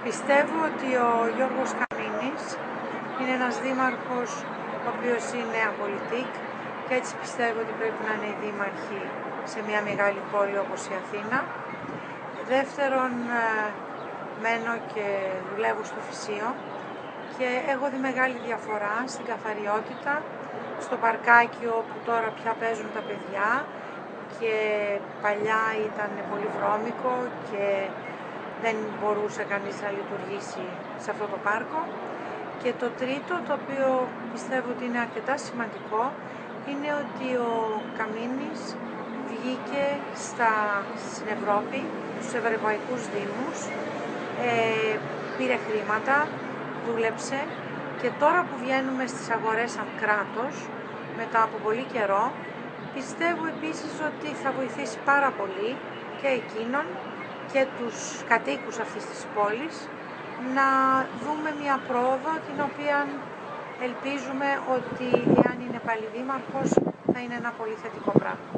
Πιστεύω ότι ο Γιώργος Καμίνης είναι ένας δήμαρχος ο οποίος είναι απολυτικ και έτσι πιστεύω ότι πρέπει να είναι οι δήμαρχοι σε μια μεγάλη πόλη όπως η Αθήνα. Δεύτερον, μένω και δουλεύω στο Φυσείο και έχω δει μεγάλη διαφορά στην καθαριότητα, στο παρκάκι όπου τώρα πια παίζουν τα παιδιά και παλιά ήταν πολύ βρώμικο και δεν μπορούσε κανείς να λειτουργήσει σε αυτό το πάρκο. Και το τρίτο, το οποίο πιστεύω ότι είναι αρκετά σημαντικό, είναι ότι ο Καμίνης βγήκε στην Ευρώπη, στους ευρωπαϊκούς δήμους, πήρε χρήματα, δούλεψε και τώρα που βγαίνουμε στις αγορές σαν κράτος, μετά από πολύ καιρό, πιστεύω επίσης ότι θα βοηθήσει πάρα πολύ και εκείνον και τους κατοίκους αυτής της πόλης να δούμε μια πρόοδο την οποία ελπίζουμε ότι εάν είναι πάλι δήμαρχος θα είναι ένα πολύ θετικό πράγμα.